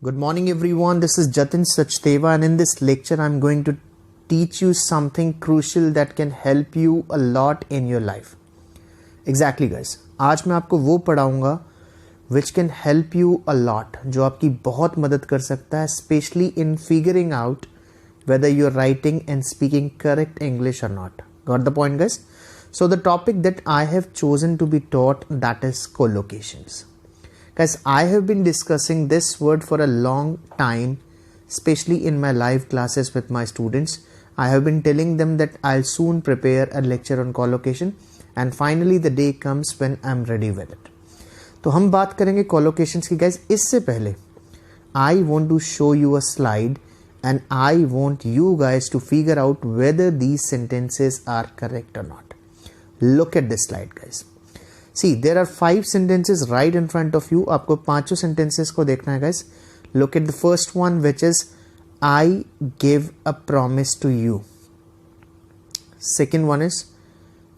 Good morning everyone, this is Jatin Sachdeva and in this lecture I'm going to teach you something crucial that can help you a lot in your life. Exactly guys, आज मैं आपको वो पढ़ाऊंगा which can help you a lot, जो आपकी बहुत मदद कर सकता है, especially in figuring out whether you're writing and speaking correct English or not. Got the point guys? So the topic that I have chosen to be taught, that is collocations. Guys, I have been discussing this word for a long time, especially in my live classes with my students. I have been telling them that I'll soon prepare a lecture on collocation and finally the day comes when I'm ready with it. तो हम बात करेंगे collocations की guys. इससे पहले I want to show you a slide and I want you guys to figure out whether these sentences are correct or not. Look at this slide guys. See, there are 5 sentences right in front of you. आपको पांचों sentences को देखना है guys. Look at the first one, which is I give a promise to you. Second one is,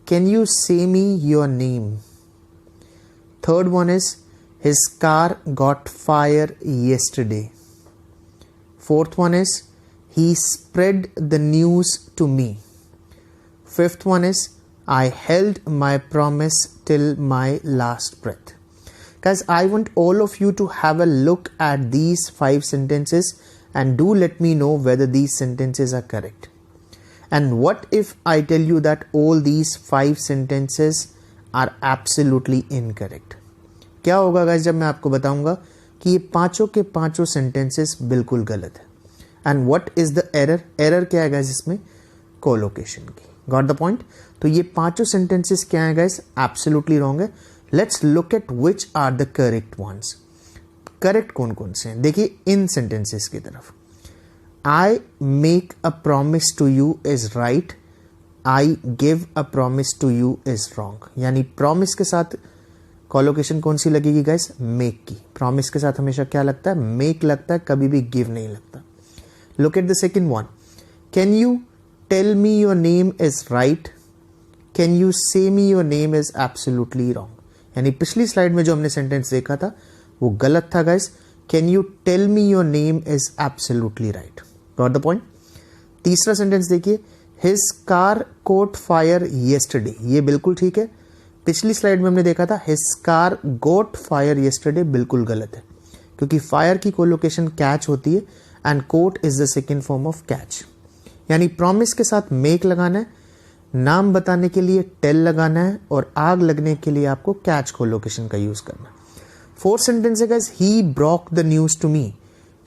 can you say me your name? Third one is, his car got fire yesterday. Fourth one is, he spread the news to me. Fifth one is, I held my promise till my last breath. Guys, I want all of you to have a look at these 5 sentences and do let me know whether these sentences are correct. And what if I tell you that all these 5 sentences are absolutely incorrect? क्या होगा guys जब मैं आपको बताऊंगा कि ये पांचों के पांचों sentences बिल्कुल गलत है. And what is the error? Error क्या है guys इसमें? Collocation की. Got the point? तो ये पांचों sentences क्या है guys? Absolutely wrong है. Let's look at which are the correct ones. Correct कौन कौन से हैं? देखिए इन sentences की तरफ. I make a promise to you is right. I give a promise to you is wrong. यानी promise के साथ collocation कौन सी लगेगी guys? Make की. Promise के साथ हमेशा क्या लगता है? Make लगता है, कभी भी give नहीं लगता. Look at the second one. Can you tell me your name is right? Can you say me your name is absolutely wrong? यानी पिछली स्लाइड में जो हमने सेंटेंस देखा था वो गलत था guys. Can you tell me your name is absolutely right? Got the point? तीसरा सेंटेंस देखिए, his car caught fire yesterday. ये बिल्कुल ठीक है. पिछली स्लाइड में हमने देखा था his car got fire yesterday, बिल्कुल गलत है क्योंकि फायर की कोलोकेशन कैच होती है and caught is the second form of catch. यानी प्रॉमिस के साथ मेक लगाना है, नाम बताने के लिए टेल लगाना है और आग लगने के लिए आपको कैच कोलोकेशन का यूज करना है. फोर्थ सेंटेंस है guys, he broke the news to me.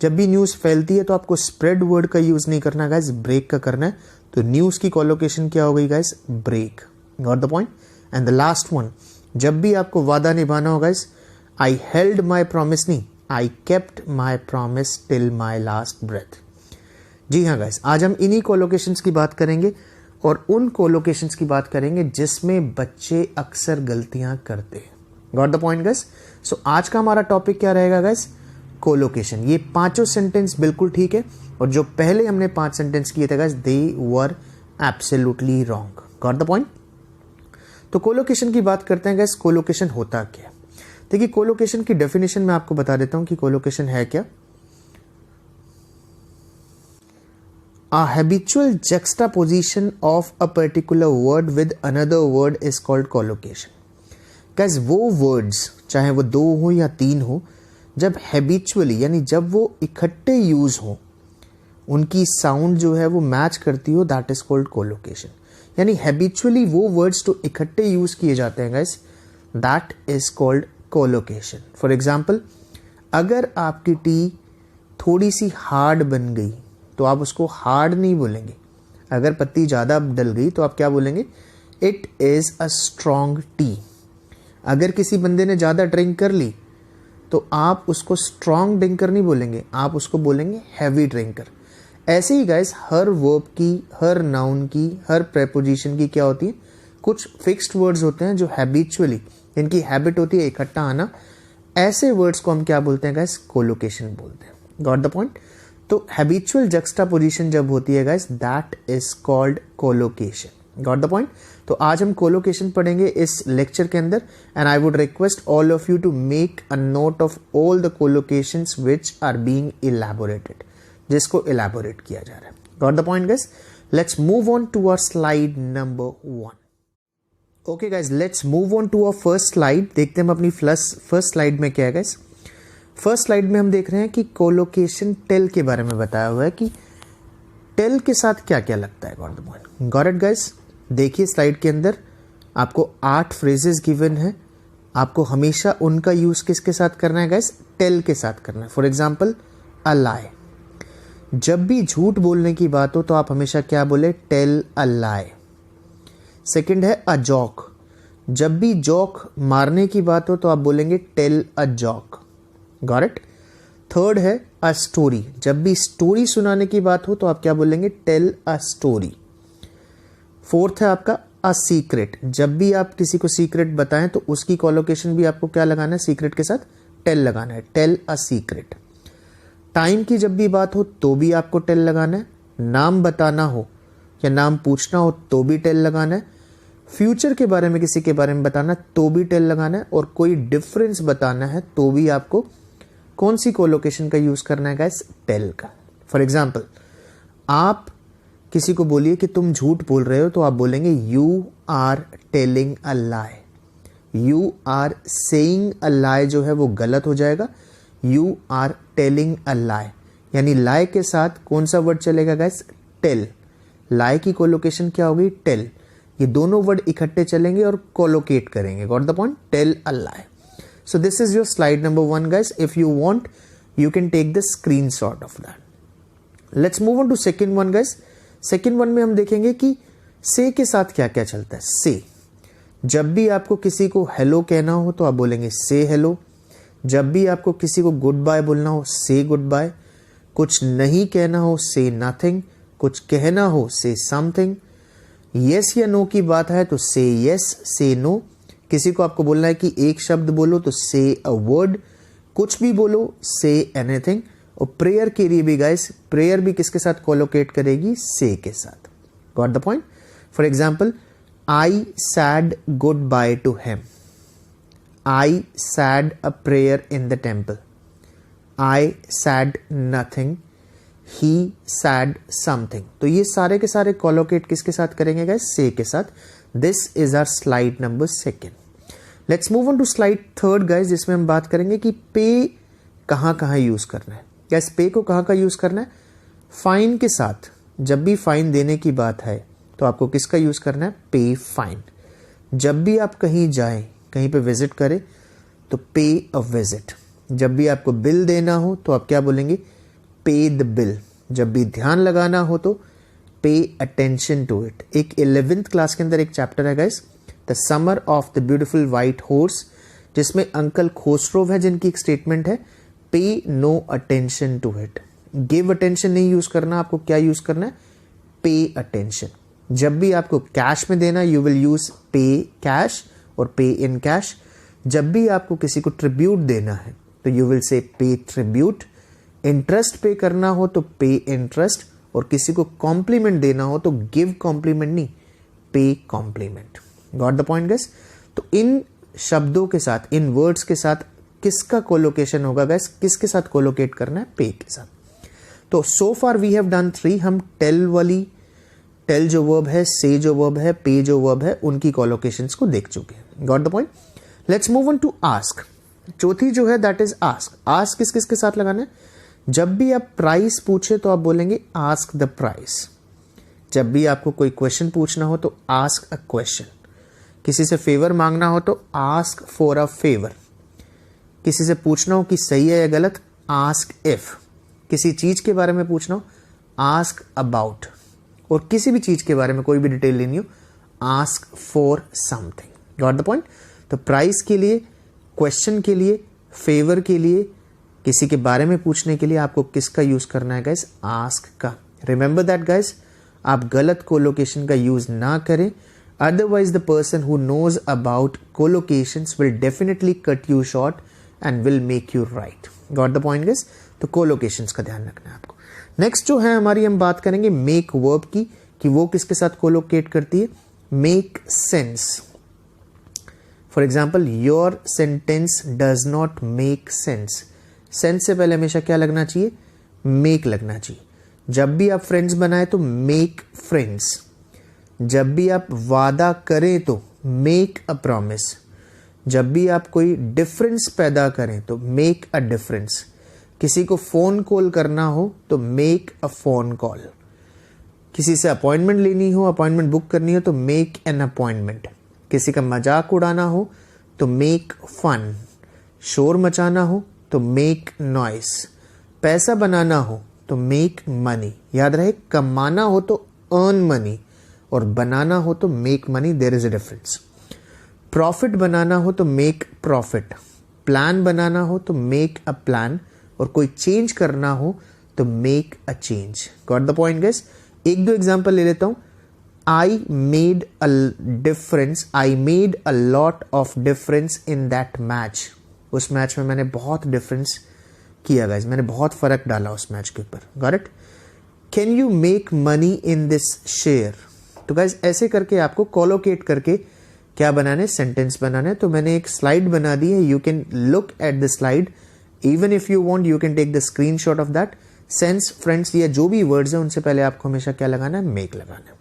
जब भी न्यूज फैलती है तो आपको स्प्रेड वर्ड का यूज नहीं करना गाइस, ब्रेक का करना है. तो न्यूज की कोलोकेशन क्या हो गई guys? Break. Got the point? And the last one, जब भी आपको वादा निभाना हो guys, I held my promise नहीं, I kept my promise till my last breath. जी हाँ गाइस, आज हम इन्हीं कोलोकेशंस की बात करेंगे और उन कोलोकेशंस की बात करेंगे जिसमें बच्चे अक्सर गलतियां करते हैं. Got the point guys? So आज का हमारा टॉपिक क्या रहेगा गाइस? कोलोकेशन. ये पांचों सेंटेंस बिल्कुल ठीक है और जो पहले हमने 5 सेंटेंस किए थे guys, they were absolutely wrong. Got the point? तो कोलोकेशन की बात करते हैं गाइस. कोलोकेशन होता क्या है? देखिए, कोलोकेशन की डेफिनेशन मैं आपको बता देता हूं कि कोलोकेशन है क्या. A habitual juxtaposition of a particular word with another word is called collocation. Guys, वो words चाहे वो 2 हो या 3 हो, जब habitually यानी जब वो इकट्ठे यूज हो, उनकी साउंड जो है वो मैच करती हो, that is called collocation. यानी habitually वो words तो इकट्ठे यूज किए जाते हैं guys, that is called collocation. For example, अगर आपकी टी थोड़ी सी हार्ड बन गई तो आप उसको हार्ड नहीं बोलेंगे. अगर पत्ती ज़्यादा डल गई तो आप क्या बोलेंगे? It is a strong T. अगर किसी बंदे ने ज़्यादा ड्रिंक कर ली तो आप उसको स्ट्रॉन्ग ड्रिंकर नहीं बोलेंगे, आप उसको बोलेंगे हैवी ड्रिंकर. ऐसे ही गाइस, हर वर्ब की, हर नाउन की, हर प्रेपोजिशन की क्या होती है? कुछ फिक्स्ड वर्ड्स होते हैं जो हैबिचुअली, इनकी हैबिट होती है इकट्ठा आना. ऐसे वर्ड्स को हम क्या बोलते हैं गाइस? कोलोकेशन बोलते हैं. Got the point? तो हैबिचुअल जक्स्टापोजिशन जब होती है guys, that is called collocation. Got the point. तो आज हम कोलोकेशन पढ़ेंगे इस लेक्चर के अंदर, and I would request all of you to make a note of all the collocations which are being elaborated, जिसको इलैबोरेट किया जा रहा है। Got the point guys. Let's move on to our slide number 1। Okay guys, let's move on to our first slide. देखते हैं हम अपनी first slide में क्या है गाइस। फर्स्ट स्लाइड में हम देख रहे हैं कि कोलोकेशन टेल के बारे में बताया हुआ है कि टेल के साथ क्या क्या लगता है। Got the point. Got it guys. देखिए स्लाइड के अंदर आपको 8 फ्रेजेस गिवन है। आपको हमेशा उनका यूज किसके साथ करना है गाइस? टेल के साथ करना है। फॉर एग्जाम्पल अ लाई। जब भी झूठ बोलने की बात हो तो आप हमेशा क्या बोले? Tell a lie. सेकेंड है अ जॉक। जब भी जॉक मारने की बात हो तो आप बोलेंगे tell a joke. Got it. Third है अ स्टोरी। जब भी स्टोरी सुनाने की बात हो तो आप क्या बोलेंगे? Tell a story. फोर्थ है आपका अ सीक्रेट। जब भी आप किसी को सीक्रेट बताएं तो उसकी कोलोकेशन भी आपको क्या लगाना है? सीक्रेट के साथ टेल लगाना है। Tell a secret. टाइम की जब भी बात हो तो भी आपको टेल लगाना है। नाम बताना हो या नाम पूछना हो तो भी टेल लगाना है। फ्यूचर के बारे में किसी के बारे में बताना तो भी टेल लगाना है। और कोई डिफरेंस बताना है तो भी आपको कौन सी कोलोकेशन का यूज करना है गाइस? टेल का। फॉर एग्जाम्पल आप किसी को बोलिए कि तुम झूठ बोल रहे हो तो आप बोलेंगे you are telling a lie. You are saying a lie जो है वो गलत हो जाएगा। You are telling a lie, यानी लाई के साथ कौन सा वर्ड चलेगा गाइस? टेल। लाई की कोलोकेशन क्या होगी? टेल। ये दोनों वर्ड इकट्ठे चलेंगे और कोलोकेट करेंगे। Got the point? Tell a lie. So this is your slide number 1 guys. If you want, you can take the screenshot of that. Let's move on to second one guys. Second one में हम देखेंगे कि say के साथ क्या क्या चलता है। say, जब भी आपको किसी को hello कहना हो तो आप बोलेंगे say hello। जब भी आपको किसी को गुड बाय बोलना हो say गुड बाय। कुछ नहीं कहना हो say nothing। कुछ कहना हो say something। yes या no की बात है तो say yes, say no। किसी को आपको बोलना है कि एक शब्द बोलो तो से अ वर्ड। कुछ भी बोलो से एनीथिंग। और प्रेयर के लिए भी गाइस, प्रेयर भी किसके साथ कोलोकेट करेगी? से के साथ। Got the point. For example I sad good by two him. I sad a prayer in the temple. I sad nothing. He sad something. तो ये सारे के सारे कोलोकेट किसके साथ करेंगे गाइस? से के साथ। This is our slide number 2. Let's move on to slide 3 guys, जिसमें हम बात करेंगे कि पे कहाँ यूज करना है। गैस पे को कहाँ यूज करना है? फाइन के साथ। जब भी फाइन देने की बात है तो आपको किसका यूज करना है? पे फाइन। जब भी आप कहीं जाएं, कहीं पे विजिट करें तो पे अ विजिट। जब भी आपको बिल देना हो तो आप क्या बोलेंगे? पे द बिल। जब भी ध्यान लगाना हो तो पे अटेंशन टू इट। एक 11th क्लास के अंदर एक चैप्टर है guys, the summer of the beautiful white horse, जिसमें अंकल खोसरोव है जिनकी एक स्टेटमेंट है pay no attention to it. Give attention नहीं यूज करना, आपको क्या यूज करना है? Pay attention. जब भी आपको कैश में देना यू विल यूज पे कैश और पे इन कैश। जब भी आपको किसी को ट्रिब्यूट देना है तो यू विल से पे ट्रिब्यूट। इंटरेस्ट पे करना हो तो पे इंटरेस्ट। और किसी को कॉम्प्लीमेंट देना हो तो गिव कॉम्प्लीमेंट नहीं, pay compliment. Got the point guys. तो इन शब्दों के साथ, इन वर्ड्स के साथ किसका कोलोकेशन होगा गाइस? किसके साथ कोलोकेट करना है? पे के साथ। तो सो फार वी हैव डन 3। हम टेल वाली, टेल जो वर्ब है, से जो वर्ब है, पे जो वर्ब है, उनकी कोलोकेशंस को देख चुके हैं। Got the point. Let's move on to ask. चौथी जो है दैट इज आस्क। आस्क किस किस के साथ लगाना है? जब भी आप प्राइस पूछे तो आप बोलेंगे आस्क द प्राइस। जब भी आपको कोई क्वेश्चन पूछना हो तो आस्क अ क्वेश्चन। किसी से फेवर मांगना हो तो आस्क फॉर अ फेवर। किसी से पूछना हो कि सही है या गलत, आस्क इफ। किसी चीज के बारे में पूछना हो, आस्क अबाउट। और किसी भी चीज के बारे में कोई भी डिटेल लेनी हो, ask for something. Got the point. तो प्राइस के लिए, क्वेश्चन के लिए, फेवर के लिए, किसी के बारे में पूछने के लिए आपको किसका यूज करना है गाइस? आस्क का। रिमेंबर दैट गाइस, आप गलत कोलोकेशन का यूज ना करें, otherwise the person who knows about collocations will definitely cut you short and will make you right. Got the point guys. तो कोलोकेशंस का ध्यान रखना है आपको। नेक्स्ट जो है हमारी, हम बात करेंगे मेक वर्ब की, कि वो किसके साथ कोलोकेट करती है? Make sense. For example, your sentence does not make sense. Sense से पहले हमेशा क्या लगना चाहिए? मेक लगना चाहिए. जब भी आप फ्रेंड्स बनाए तो मेक फ्रेंड्स. जब भी आप वादा करें तो मेक अ प्रॉमिस. जब भी आप कोई डिफरेंस पैदा करें तो मेक अ डिफरेंस. किसी को फोन कॉल करना हो तो मेक अ फोन कॉल. किसी से अपॉइंटमेंट लेनी हो, अपॉइंटमेंट बुक करनी हो तो मेक एन अपॉइंटमेंट. किसी का मजाक उड़ाना हो तो मेक फन. शोर मचाना हो तो मेक नॉइस. पैसा बनाना हो तो मेक मनी. याद रहे, कमाना हो तो अर्न मनी और बनाना हो तो make money. There is a difference. Profit बनाना हो तो मेक प्रॉफिट. प्लान बनाना हो तो मेक अ प्लान. और कोई चेंज करना हो तो make a change. Got the point guys? एक दो एग्जांपल ले लेता हूं. I made a difference. I made a lot of difference in that match. उस मैच में मैंने बहुत डिफरेंस किया गाइस. मैंने बहुत फर्क डाला उस मैच के ऊपर. Got it? Can you make money in this share? तो गाइस ऐसे करके आपको कोलोकेट करके क्या बनाना है? सेंटेंस बनाना है. तो मैंने एक स्लाइड बना दी है. You can look at the slide. Even if you want you can take the screenshot of that. Sense, friends, या जो भी वर्ड्स हैं उनसे पहले आपको हमेशा क्या लगाना है? मेक लगाना है.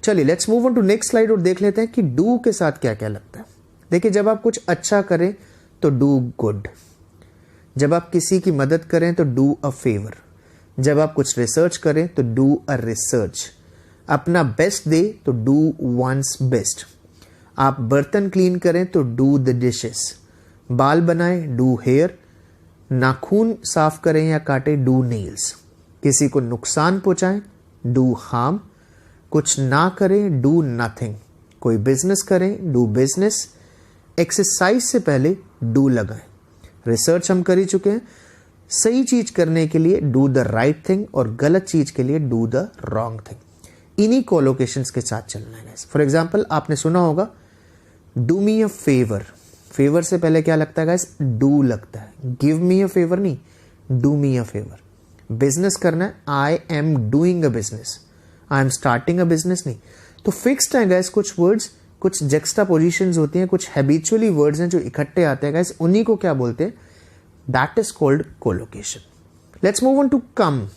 चलिए let's move on to next slide और देख लेते हैं कि डू के साथ क्या क्या लगता है. देखिए, जब आप कुछ अच्छा करें तो डू गुड. जब आप किसी की मदद करें तो डू अ फेवर. जब आप कुछ रिसर्च करें तो डू अ रिसर्च. अपना बेस्ट दे तो डू वंस बेस्ट. आप बर्तन क्लीन करें तो डू द डिशेस. बाल बनाएं, डू हेयर. नाखून साफ करें या काटे, डू नेल्स. किसी को नुकसान पहुंचाएं, डू हार्म. कुछ ना करें, डू नथिंग. कोई बिजनेस करें, डू बिजनेस. एक्सरसाइज से पहले डू लगाएं. रिसर्च हम कर ही चुके हैं. सही चीज करने के लिए डू द राइट थिंग और गलत चीज के लिए डू द रॉन्ग थिंग. इन्हीं कोलोकेशंस के साथ चलना है. फॉर एग्जाम्पल, आपने सुना होगा do me a favour. Favour से पहले क्या लगता है गाइस? डू लगता है. गिव मी अ फेवर नहीं, do me a favour. Business करना है, I am doing a business. I am starting a business नहीं. तो फिक्स्ड है गाइस कुछ वर्ड्स, कुछ जेक्स्टा पोजिशंस होती हैं, कुछ हैबिचुअली वर्ड्स हैं जो इकट्ठे आते हैं गाइस. उन्हीं को क्या बोलते हैं? That is called collocation. Let's move on to come.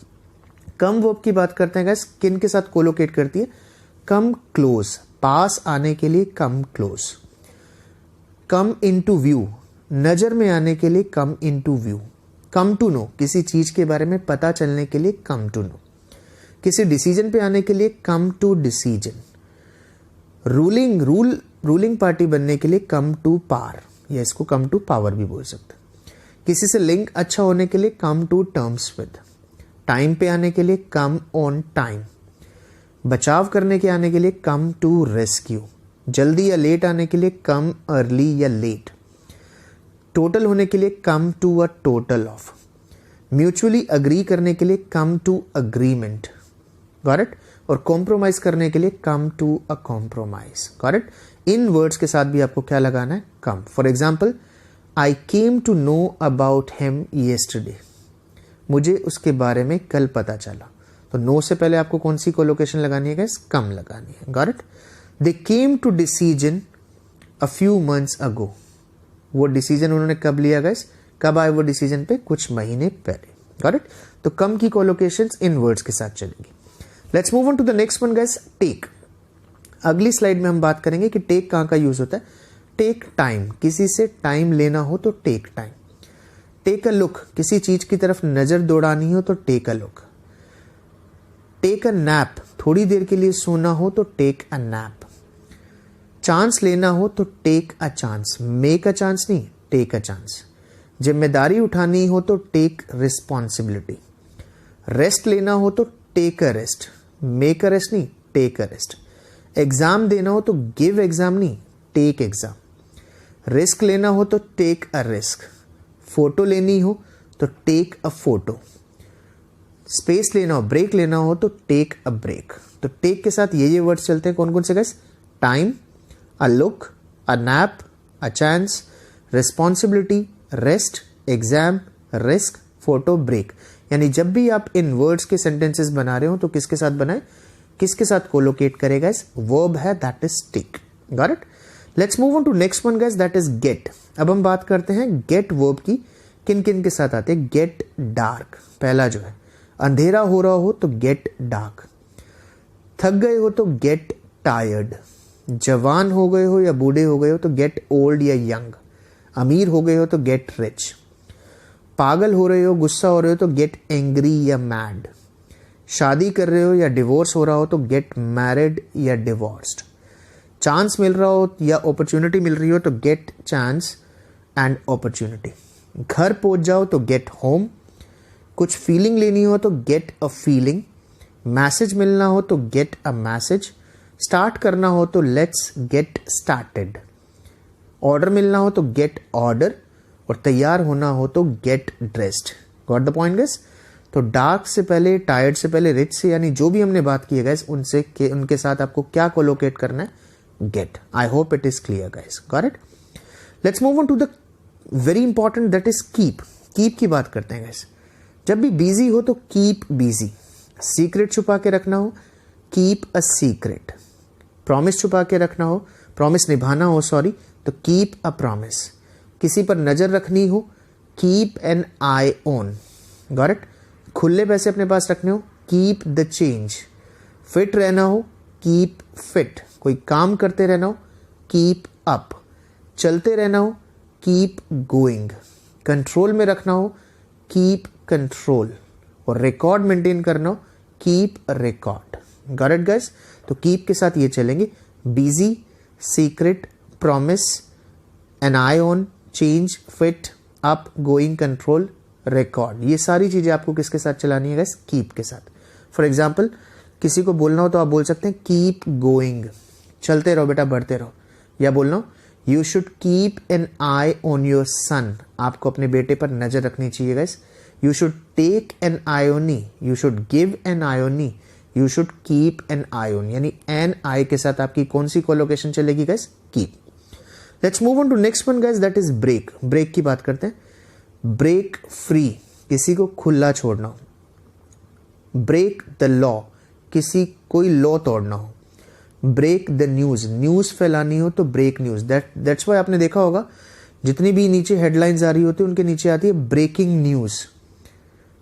Come verb की बात करते हैं गाइस. किन के साथ कोलोकेट करती है? Come close. पास आने के लिए come close. Come into view. नजर में आने के लिए come into view. Come to know. किसी चीज के बारे में पता चलने के लिए कम टू नो. किसी डिसीजन पे आने के लिए come to decision. Ruling party बनने के लिए कम टू पावर, या इसको कम टू पावर भी बोल सकते हैं. किसी से लिंक अच्छा होने के लिए come to terms with. Time पे आने के लिए कम ऑन टाइम. बचाव करने के आने के लिए कम टू रेस्क्यू. जल्दी या लेट आने के लिए कम अर्ली या लेट. टोटल होने के लिए come to a total of. Mutually agree करने के लिए come to agreement. Got it? और कॉम्प्रोमाइज करने के लिए come to a compromise. Got it? इन वर्ड्स के साथ भी आपको क्या लगाना है? Come. For example, I came to know about him yesterday. मुझे उसके बारे में कल पता चला. तो नो से पहले आपको कौन सी कोलोकेशन लगानी है गाइस? कम लगानी है. Got it? They came to decision a few months ago. वो डिसीजन उन्होंने कब लिया गाइस? कब आए वो डिसीजन पे? कुछ महीने पहले. Got it? तो कम की कोलोकेशंस इन वर्ड्स के साथ चलेगी. Let's move on to the next one guys, take. अगली स्लाइड में हम बात करेंगे कि टेक कहां का यूज होता है. Take time. किसी से टाइम लेना हो तो take time. Take a look. किसी चीज की तरफ नजर दौड़ानी हो तो take a look. Take a nap. थोड़ी देर के लिए सोना हो तो टेक अ नैप. चांस लेना हो तो take a chance. Make a chance नहीं, टेक अ चांस. जिम्मेदारी उठानी हो तो टेक रिस्पॉन्सिबिलिटी. रेस्ट लेना हो तो take a rest. Make a rest नहीं, टेक अ रेस्ट. एग्जाम देना हो तो गिव एग्जाम नहीं, टेक एग्जाम. रिस्क लेना हो तो टेक अ रिस्क. फोटो लेनी हो तो टेक अ फोटो. स्पेस लेना हो, ब्रेक लेना हो तो टेक अ ब्रेक. तो टेक के साथ ये वर्ड्स चलते हैं. कौन कौन से guys? Time, a look, a nap, a chance, responsibility, rest, exam, risk, photo, break. यानी जब भी आप इन वर्ड्स के सेंटेंसेस बना रहे हो तो किसके साथ बनाए? किसके साथ कोलोकेट करेगा? इस वर्ब है that is take. Got it? Let's move on to next one guys that is get. अब हम बात करते हैं गेट वर्ब की किन किन के साथ आते हैं. गेट डार्क, पहला जो है अंधेरा हो रहा हो तो गेट डार्क, थक गए हो तो गेट टायर्ड, जवान हो गए हो या बूढ़े हो गए हो तो गेट ओल्ड या यंग, अमीर हो गए हो तो गेट रिच, पागल हो रहे हो गुस्सा हो रहे हो तो गेट एंग्री या मैड, शादी कर रहे हो या डिवोर्स हो रहा हो तो गेट मैरिड या डिवोर्स्ड, चांस मिल रहा हो या अपॉर्चुनिटी मिल रही हो तो गेट चांस एंड अपॉर्चुनिटी, घर पहुंच जाओ तो गेट होम, कुछ फीलिंग लेनी हो तो गेट अ फीलिंग, मैसेज मिलना हो तो गेट अ मैसेज, स्टार्ट करना हो तो लेट्स गेट स्टार्टेड, ऑर्डर मिलना हो तो गेट ऑर्डर, और तैयार होना हो तो get dressed. Got the point guys? तो डार्क से पहले, टायर्ड से पहले, रिच से, यानी जो भी हमने बात की है गाइस उनसे उनके साथ आपको क्या कोलोकेट करना है? Get. I hope it is clear guys. Got it? Let's move on to the very important that is keep. Keep की बात करते हैं गाइस. जब भी बिजी हो तो कीप बिजी, सीक्रेट छुपा के रखना हो कीप अ सीक्रेट, प्रॉमिस छुपा के रखना हो, प्रॉमिस निभाना हो सॉरी, तो कीप अ प्रॉमिस, किसी पर नजर रखनी हो keep an eye on. Got it? खुले पैसे अपने पास रखने हो कीप द चेंज, फिट रहना हो कीप फिट, कोई काम करते रहना हो कीप अप, चलते रहना हो कीप गोइंग, कंट्रोल में रखना हो कीप कंट्रोल, और रिकॉर्ड मेंटेन करना हो keep record. Got it guys? तो कीप के साथ ये चलेंगे busy, secret, promise, an eye on, change, fit, up, going, control, record. ये सारी चीजें आपको किसके साथ चलानी है गाइस? कीप के साथ. फॉर एग्जाम्पल किसी को बोलना हो तो आप बोल सकते हैं कीप गोइंग, चलते रहो बेटा, बढ़ते रहो. या बोलना हो you should keep an eye on your son, आपको अपने बेटे पर नजर रखनी चाहिए guys. You should take an eye on me, you should give an eye on me, you should keep an eye on, यानी एन आई के साथ आपकी कौन सी कोलोकेशन चलेगी guys? Keep. Let's move on to next one guys that is break. Break की बात करते हैं. ब्रेक फ्री, किसी को खुला छोड़ना हो. ब्रेक द लॉ, किसी कोई लॉ तोड़ना हो. ब्रेक द न्यूज, न्यूज फैलानी हो तो ब्रेक न्यूज. दैट्स वाई आपने देखा होगा जितनी भी नीचे हेडलाइंस आ रही होती है उनके नीचे आती है ब्रेकिंग न्यूज.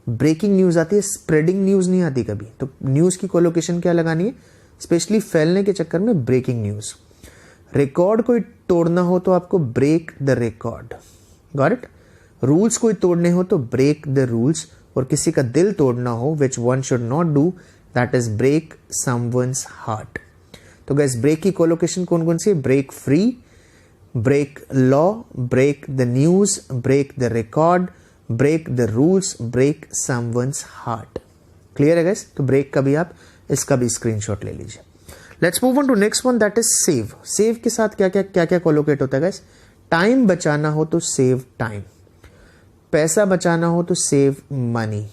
ब्रेकिंग न्यूज आती है, स्प्रेडिंग न्यूज नहीं आती कभी. तो न्यूज की कोलोकेशन क्या लगानी है? स्पेशली फैलने के चक्कर में ब्रेकिंग न्यूज. रिकॉर्ड कोई तोड़ना हो तो आपको break the record. Got it? Rules कोई तोड़ने हो तो ब्रेक द रूल्स, और किसी का दिल तोड़ना हो which one should not do that is break someone's heart. तो गाइस ब्रेक की कोलोकेशन कौन कौन सी है? Break free, break law, break the news, break the record, break the rules, break someone's heart. Clear है गाइस? तो break का भी आप इसका भी स्क्रीनशॉट ले लीजिए. Let's move on to next one that is save. Save के साथ क्या क्या कोलोकेट होता है गाइस? टाइम बचाना हो तो सेव टाइम, पैसा बचाना हो तो सेव मनी,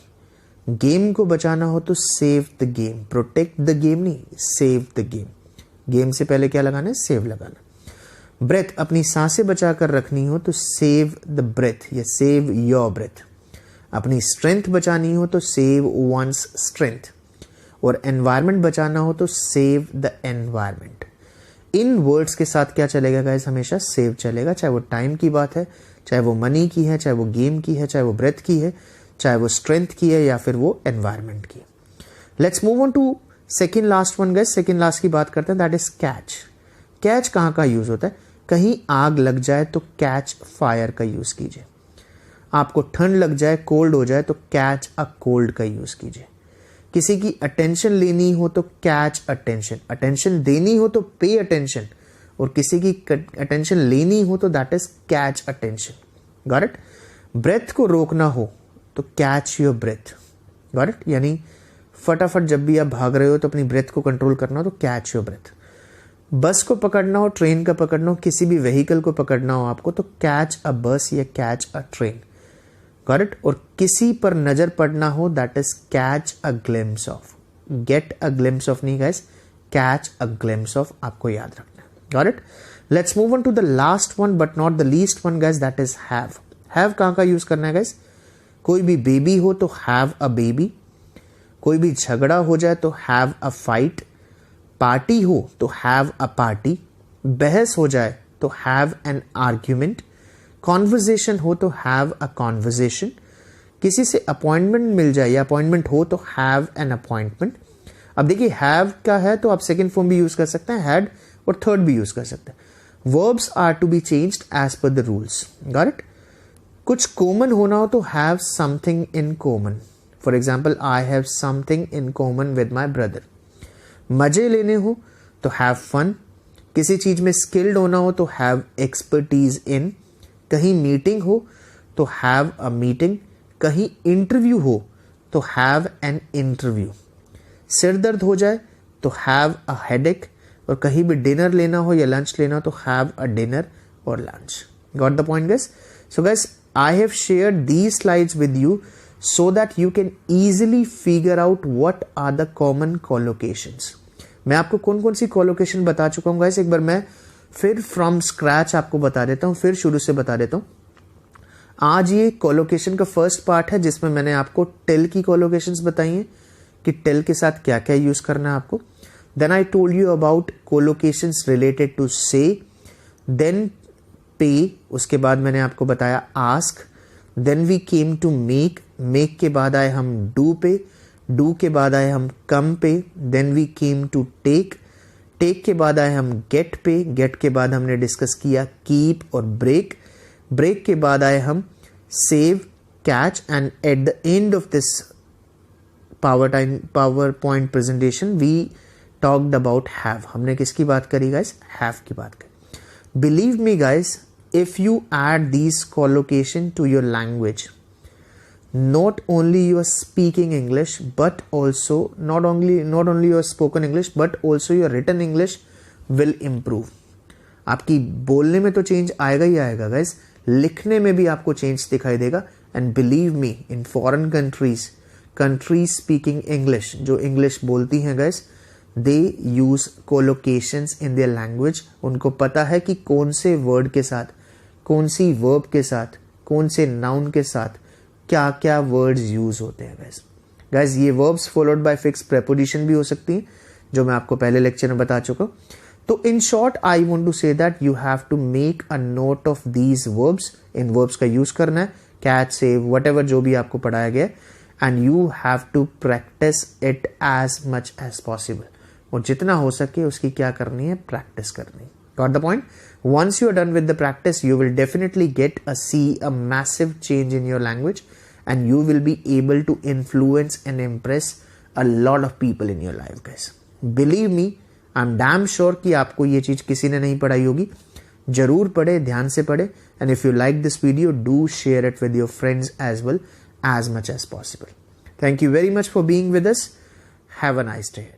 गेम को बचाना हो तो save the game, protect the game नहीं, सेव द गेम. गेम से पहले क्या लगाना है? सेव लगाना. ब्रेथ, अपनी सांसें बचाकर रखनी हो तो सेव द ब्रेथ या सेव योर ब्रेथ. अपनी स्ट्रेंथ बचानी हो तो सेव वंस स्ट्रेंथ, और एनवायरमेंट बचाना हो तो save the environment. In words के साथ क्या चलेगा गाइस? हमेशा सेव चलेगा, चाहे वो टाइम की बात है, चाहे वो मनी की है, चाहे वो गेम की है, चाहे वो ब्रेथ की है, चाहे वो स्ट्रेंथ की है, या फिर वो एनवायरमेंट की. Let's move on to second last one guys. Second last की बात करते हैं दैट इज कैच. कैच कहाँ का यूज होता है? कहीं आग लग जाए तो कैच फायर का यूज कीजिए. आपको ठंड लग जाए, कोल्ड हो जाए तो कैच अ कोल्ड का यूज कीजिए. किसी की अटेंशन लेनी हो तो कैच अटेंशन, अटेंशन देनी हो तो पे अटेंशन, और किसी की अटेंशन लेनी हो तो that is catch attention. Got it? Breath को रोकना हो तो catch your breath. Got it? यानी फटाफट जब भी आप भाग रहे हो तो अपनी ब्रेथ को कंट्रोल करना हो तो कैच योर ब्रेथ. बस को पकड़ना हो, ट्रेन का पकड़ना हो, किसी भी व्हीकल को पकड़ना हो आपको तो कैच अ बस या catch a train. Got it? और किसी पर नजर पड़ना हो that is catch a glimpse of. Get a glimpse of नहीं guys, catch a glimpse of आपको याद रखना है. Got it? Let's move on to the last one but not the least one guys that is have. Have कहाँ का use करना है guys? कोई भी बेबी हो तो हैव अ बेबी, कोई भी झगड़ा हो जाए तो हैव अ फाइट, पार्टी हो तो हैव अ पार्टी, बहस हो जाए तो हैव एन आर्ग्यूमेंट, कॉन्वर्जेशन हो तो हैव अ कॉन्वर्जेशन, किसी से अपॉइंटमेंट मिल जाए या अपॉइंटमेंट हो तो हैव एन अपॉइंटमेंट। अब देखिए हैव का है तो आप सेकेंड फॉर्म भी यूज कर सकते हैं, हैड, और थर्ड भी यूज कर सकते हैं। Verbs are to be changed as per the rules, got it. कुछ कॉमन होना हो तो have something in common, for example I have something in common with my brother. मजे लेने हो तो हैव फन, किसी चीज में स्किल्ड होना हो तो हैव एक्सपर्टीज इन, कहीं मीटिंग हो तो हैव अ मीटिंग, कहीं इंटरव्यू हो तो हैव एन इंटरव्यू, सिर दर्द हो जाए तो हैव अ हेडेक, और कहीं भी डिनर लेना हो या लंच लेना हो तो हैव अ डिनर और lunch. Got the point guys? So guys, I have shared these slides with you so that you can easily figure out what are the common collocations. मैं आपको कौन कौन सी collocation बता चुका हूँ गाइस, एक बार मैं फिर from scratch आपको बता देता हूँ, फिर शुरू से बता देता हूँ। आज ये collocation का फर्स्ट पार्ट है जिसमें मैंने आपको टेल की collocations बताई हैं कि टेल के साथ क्या क्या यूज करना है आपको। Then I told you about collocations related to say, then pay, उसके बाद मैंने आपको बताया ask, then we came to make, make के बाद आए हम डू पे, डू के बाद आए हम कम पे, then we came to take, take के बाद आए हम गेट पे, गेट के बाद हमने डिस्कस किया कीप और ब्रेक, ब्रेक के बाद आए हम save, catch, and at the end of this power point presentation we talked about have. हमने किसकी बात करी गाइस? हैव की बात करी। Believe me guys, if you add these collocation to your language, not only you are speaking English but also not only your spoken English but also your written English will improve. आपकी बोलने में तो change आएगा ही आएगा guys, लिखने में भी आपको चेंज दिखाई देगा। And believe me, in foreign countries speaking English, जो इंग्लिश बोलती हैं guys, they use collocations in their language। उनको पता है कि कौन से वर्ड के साथ, कौन सी वर्ब के साथ, कौन से नाउन के साथ क्या क्या वर्ड्स यूज होते हैं गाइस। ये verbs followed by fix preposition भी हो सकती हैं, जो मैं आपको पहले लेक्चर में बता चुका हूं। तो in short I want to say that you have to make a note of these verbs. इन वर्ब्स का यूज करना है, कैच, सेव, व्हाटएवर जो भी आपको पढ़ाया गया, and you have to practice it as much as possible. और जितना हो सके उसकी क्या करनी है? प्रैक्टिस करनी। Got the point? Once you are done with the practice, you will definitely see a massive change in your language, and you will be able to influence and impress a lot of people in your life, guys. Believe me, I'm damn sure कि आपको ये चीज किसी ने नहीं पढ़ाई होगी। जरूर पढ़े, ध्यान से पढ़े, and if you like this video, do share it with your friends as well, as much as possible. Thank you very much for being with us. Have a nice day.